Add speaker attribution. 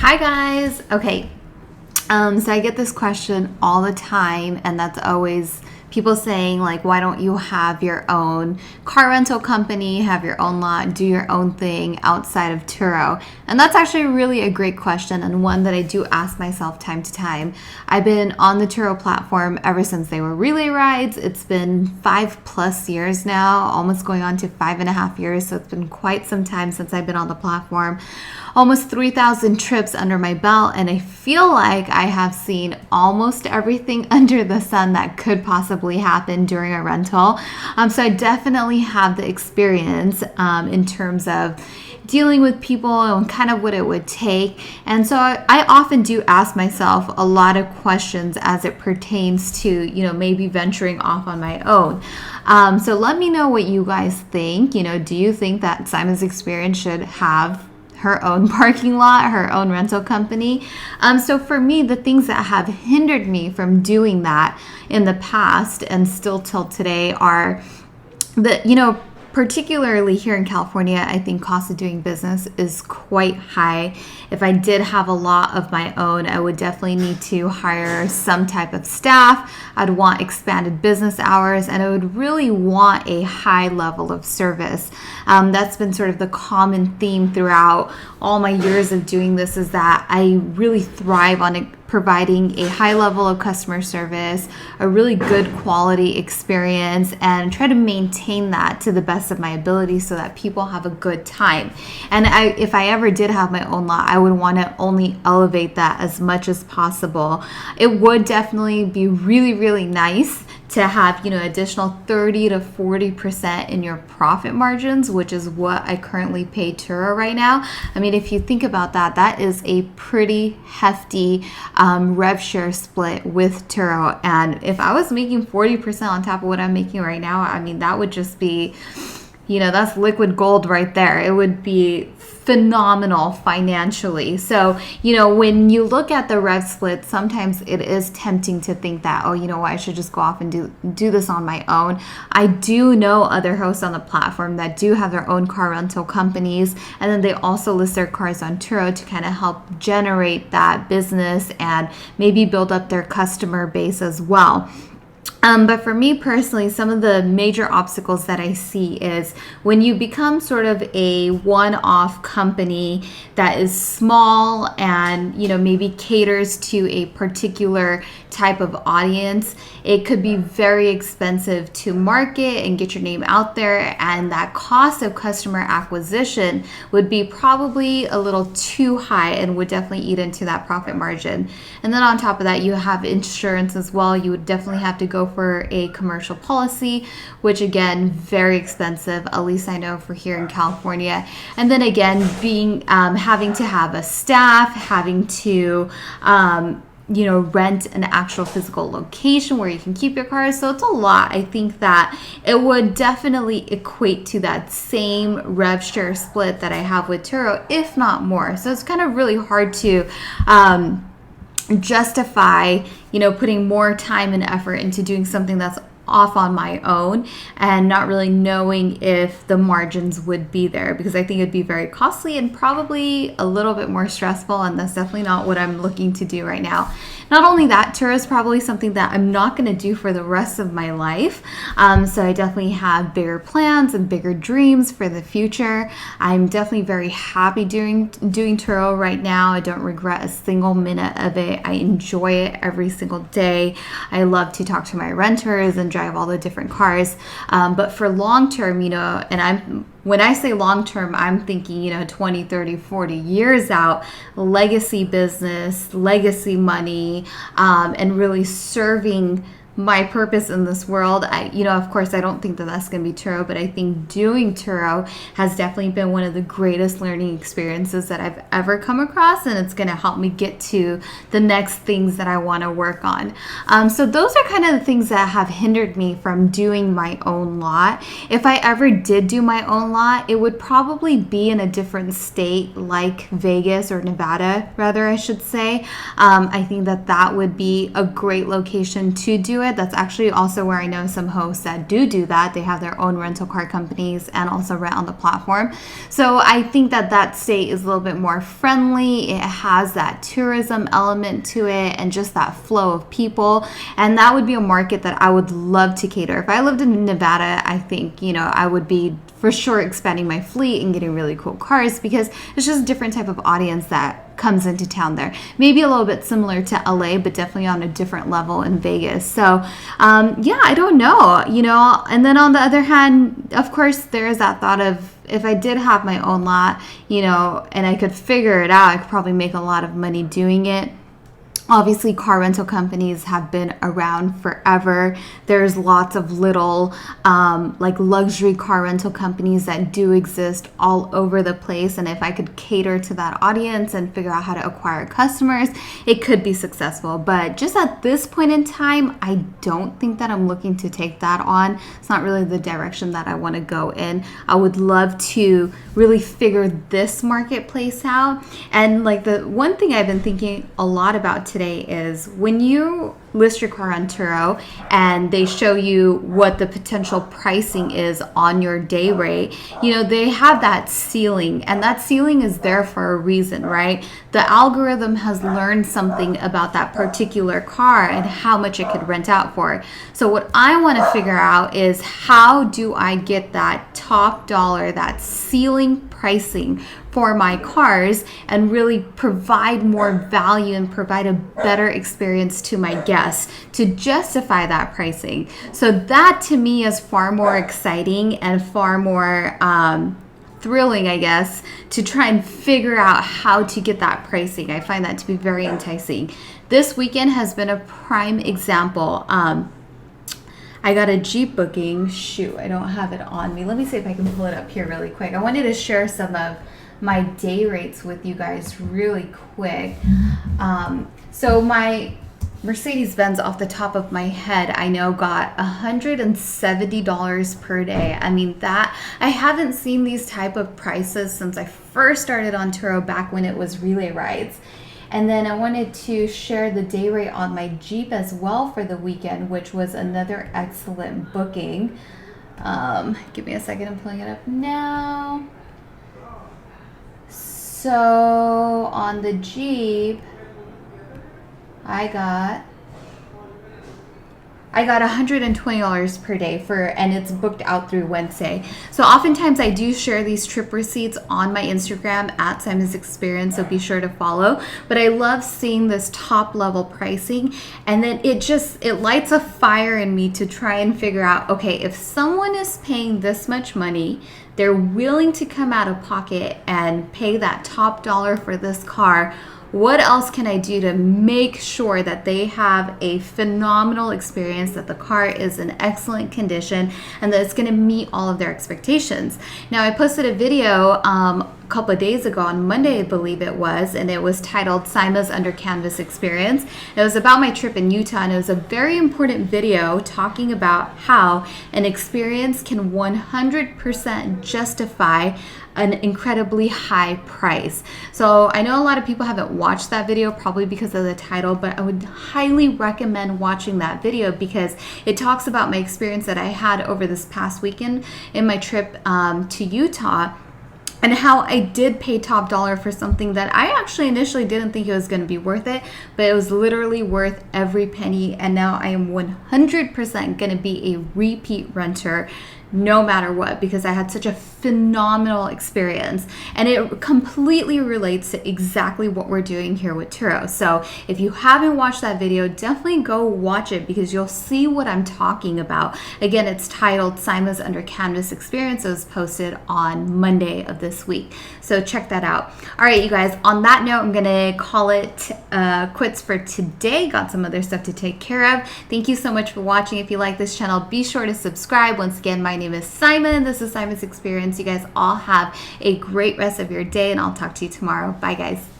Speaker 1: Hi guys. Okay. So I get this question all the time, and that's always people saying, like, why don't you have your own car rental company, have your own lot, do your own thing outside of Turo? And that's actually really a great question, and one that I do ask myself time to time. I've been on the Turo platform ever since they were relay rides. It's been 5+ years now, almost going on to 5.5 years. So it's been quite some time since I've been on the platform. Almost 3,000 trips under my belt, and I feel like I have seen almost everything under the sun that could possibly happen during a rental. So I definitely have the experience in terms of dealing with people and kind of what it would take. And so I often do ask myself a lot of questions as it pertains to, maybe venturing off on my own. So let me know what you guys think. Do you think that Saimah's experience should have her own parking lot, her own rental company? So for me, the things that have hindered me from doing that in the past and still till today are particularly here in California, I think cost of doing business is quite high. If I did have a lot of my own, I would definitely need to hire some type of staff. I'd want expanded business hours, and I would really want a high level of service. That's been sort of the common theme throughout all my years of doing this, is that I really thrive on providing a high level of customer service, a really good quality experience, and try to maintain that to the best of my ability so that people have a good time. And if I ever did have my own lot, I would want to only elevate that as much as possible. It would definitely be really, really nice to have, additional 30 to 40% in your profit margins, which is what I currently pay Turo right now. I mean, if you think about that, that is a pretty hefty rev share split with Turo. And if I was making 40% on top of what I'm making right now, I mean, that would just be, that's liquid gold right there. It would be phenomenal financially. So, when you look at the rev split, sometimes it is tempting to think that, I should just go off and do this on my own. I do know other hosts on the platform that do have their own car rental companies, and then they also list their cars on Turo to kind of help generate that business and maybe build up their customer base as well. But for me personally, some of the major obstacles that I see is when you become sort of a one-off company that is small and, maybe caters to a particular type of audience, it could be very expensive to market and get your name out there. And that cost of customer acquisition would be probably a little too high and would definitely eat into that profit margin. And then on top of that, you have insurance as well. You would definitely have to go for a commercial policy, which again, very expensive, at least I know for here in California. And then again, having to have a staff, having to rent an actual physical location where you can keep your cars. So it's a lot. I think that it would definitely equate to that same rev share split that I have with Turo, if not more. So it's kind of really hard to justify, putting more time and effort into doing something that's off on my own and not really knowing if the margins would be there, because I think it'd be very costly and probably a little bit more stressful, and that's definitely not what I'm looking to do right now. Not only that, Turo is probably something that I'm not going to do for the rest of my life. So I definitely have bigger plans and bigger dreams for the future. I'm definitely very happy doing Turo right now. I don't regret a single minute of it. I enjoy it every single day. I love to talk to my renters and drive all the different cars. But for long term, when I say long term, I'm thinking, 20, 30, 40 years out, legacy business, legacy money, and really serving my purpose in this world. Of course, I don't think that that's going to be Turo, but I think doing Turo has definitely been one of the greatest learning experiences that I've ever come across, and it's going to help me get to the next things that I want to work on. So those are kind of the things that have hindered me from doing my own lot. If I ever did do my own lot, it would probably be in a different state, like Vegas or Nevada, rather, I should say. I think that would be a great location to do it. it. That's actually also where I know some hosts that do that. They have their own rental car companies and also rent on the platform. So I think that state is a little bit more friendly. It has that tourism element to it and just that flow of people. And that would be a market that I would love to cater. If I lived in Nevada, I think, I would be for sure expanding my fleet and getting really cool cars, because it's just a different type of audience that comes into town there. Maybe a little bit similar to LA, but definitely on a different level in Vegas. So I don't know, and then on the other hand, of course, there is that thought of, if I did have my own lot, and I could figure it out, I could probably make a lot of money doing it. Obviously, car rental companies have been around forever. There's lots of little like luxury car rental companies that do exist all over the place. And if I could cater to that audience and figure out how to acquire customers, it could be successful. But just at this point in time, I don't think that I'm looking to take that on. It's not really the direction that I want to go in. I would love to really figure this marketplace out. And like the one thing I've been thinking a lot about today is when you list your car on Turo and they show you what the potential pricing is on your day rate, they have that ceiling, and that ceiling is there for a reason, right? The algorithm has learned something about that particular car and how much it could rent out for. So what I want to figure out is, how do I get that top dollar, that ceiling pricing for my cars, and really provide more value and provide a better experience to my guests to justify that pricing. So that to me is far more exciting and far more thrilling, I guess, to try and figure out how to get that pricing. I find that to be very enticing. This weekend has been a prime example. I got a Jeep booking. Shoot, I don't have it on me. Let me see if I can pull it up here really quick. I wanted to share some of my day rates with you guys really quick. So my Mercedes-Benz, off the top of my head, I know got $170 per day. I mean, that I haven't seen these type of prices since I first started on Turo back when it was relay rides. And then I wanted to share the day rate on my Jeep as well for the weekend, which was another excellent booking. Give me a second, I'm pulling it up now. So on the Jeep, I got $120 per day and it's booked out through Wednesday. So oftentimes I do share these trip receipts on my Instagram at Saimah's Experience, so be sure to follow. But I love seeing this top level pricing, and then it lights a fire in me to try and figure out, okay, if someone is paying this much money, they're willing to come out of pocket and pay that top dollar for this car, what else can I do to make sure that they have a phenomenal experience, that the car is in excellent condition, and that it's going to meet all of their expectations? Now, I posted a video a couple of days ago, on Monday I believe it was, and it was titled Saimah's Under Canvas Experience. It was about my trip in Utah, and it was a very important video talking about how an experience can 100% justify an incredibly high price. So I know a lot of people haven't watched that video, probably because of the title, but I would highly recommend watching that video because it talks about my experience that I had over this past weekend in my trip to Utah, and how I did pay top dollar for something that I actually initially didn't think it was going to be worth it, but it was literally worth every penny. And now I am 100% going to be a repeat renter no matter what, because I had such a phenomenal experience, and it completely relates to exactly what we're doing here with Turo. So if you haven't watched that video, definitely go watch it because you'll see what I'm talking about. Again, it's titled Saimah's Under Canvas Experience. It was posted on Monday of this week, so check that out. All right, you guys, on that note, I'm gonna call it quits for today. Got some other stuff to take care of. Thank you so much for watching. If you like this channel, be sure to subscribe. Once again, my name is Saimah, and this is Saimah's Experience. You guys all have a great rest of your day, and I'll talk to you tomorrow. Bye, guys.